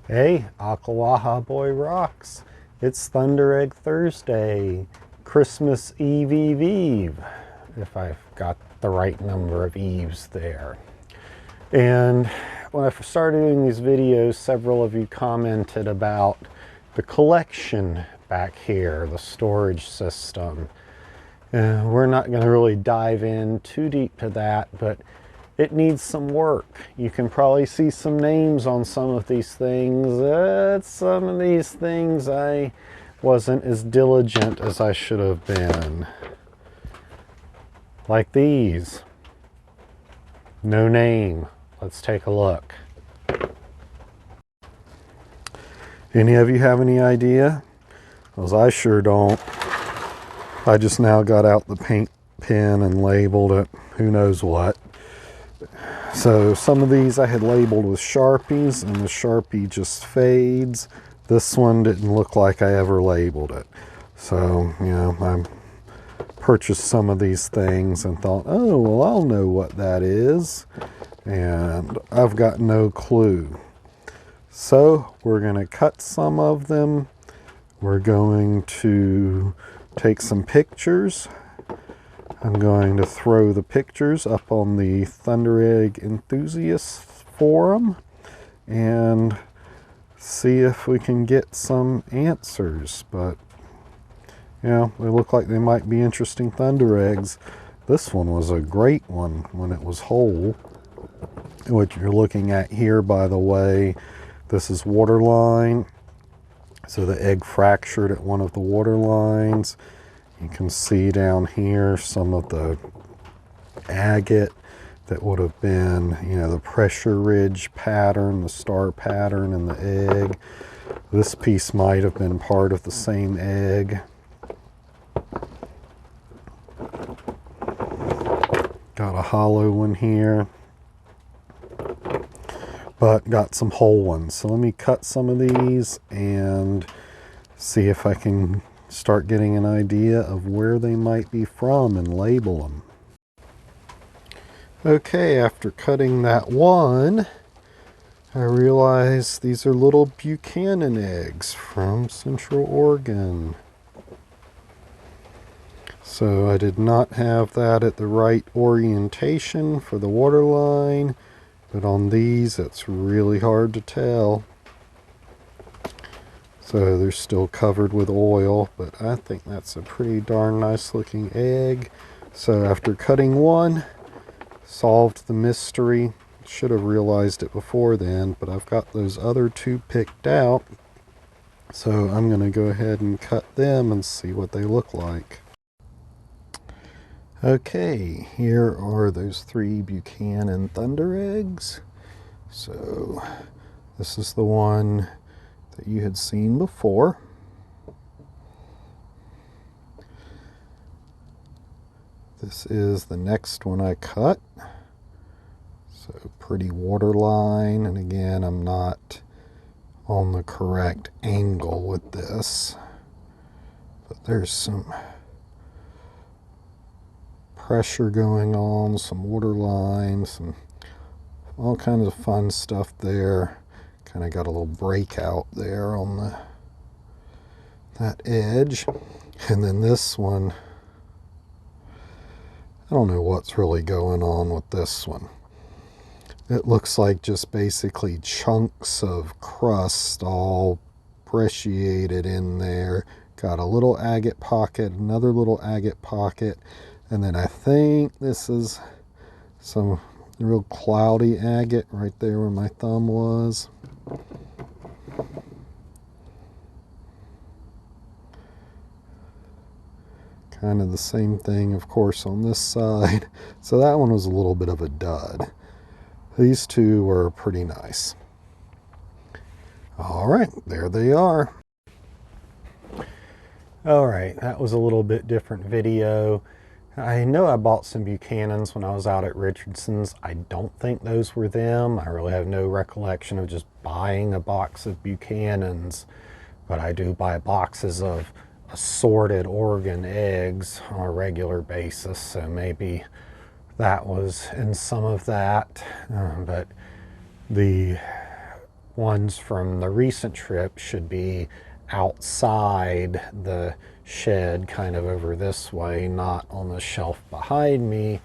Hey, Ocklawahaboy Rocks. It's Thunderegg Thursday, Christmas Eve, if I've got the right number of eves there. And when I started doing these videos, several of you commented about the collection back here, the storage system. We're not going to really dive in too deep to that, but it needs some work. You can probably see some names on some of these things. Some of these things I wasn't as diligent as I should have been. Like these. No name. Let's take a look. Any of you have any idea? Because I sure don't. I just now got out the paint pen and labeled it. Who knows what. So some of these I had labeled with Sharpies, and the Sharpie just fades. This one didn't look like I ever labeled it. So, you know, I purchased some of these things and thought, oh, well, I'll know what that is. And I've got no clue. So we're going to cut some of them. We're going to take some pictures. I'm going to throw the pictures up on the Thunderegg enthusiast forum and see if we can get some answers. But, you know, they look like they might be interesting Thundereggs. This one was a great one when it was whole. What you're looking at here, by the way, this is waterline. So the egg fractured at one of the water lines. You can see down here some of the agate that would have been, you know, the pressure ridge pattern, the star pattern in the egg. This piece might have been part of the same egg. Got a hollow one here, but got some whole ones. So let me cut some of these and see if I can start getting an idea of where they might be from and label them. Okay, after cutting that one, I realized these are little Buchanan eggs from Central Oregon. So I did not have that at the right orientation for the waterline, but on these it's really hard to tell. So they're still covered with oil, but I think that's a pretty darn nice looking egg. So after cutting one, solved the mystery. Should have realized it before then, but I've got those other two picked out. So I'm going to go ahead and cut them and see what they look like. Okay, here are those three Buchanan Thundereggs. So this is the one that you had seen before. This is the next one I cut. So pretty waterline, and again, I'm not on the correct angle with this, but there's some pressure going on, some waterline, some all kinds of fun stuff there. Kind of got a little breakout there on that edge. And then this one, I don't know what's really going on with this one. It looks like just basically chunks of crust all brecciated in there. Got a little agate pocket, another little agate pocket, and then I think this is some real cloudy agate right there where my thumb was. Kind of the same thing, of course, on this side. So that one was a little bit of a dud. These two were pretty nice. All right, there they are. All right, that was a little bit different video. I know I bought some Buchanans when I was out at Richardson's. I don't think those were them. I really have no recollection of just buying a box of Buchanans, but I do buy boxes of assorted Oregon eggs on a regular basis, so maybe that was in some of that. But the ones from the recent trip should be outside the shed, kind of over this way, not on the shelf behind me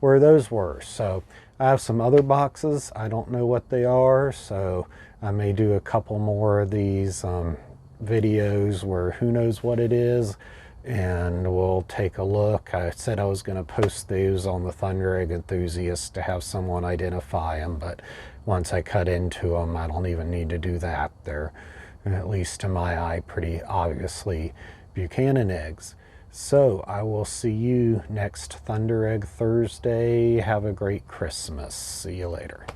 where those were. So I have some other boxes. I don't know what they are, so I may do a couple more of these videos where who knows what it is, and we'll take a look. I said I was going to post those on the Thunderegg enthusiast to have someone identify them, but once I cut into them, I don't even need to do that. They're, at least to my eye, pretty obviously Buchanan eggs. So I will see you next Thunderegg Thursday. Have a great Christmas. See you later.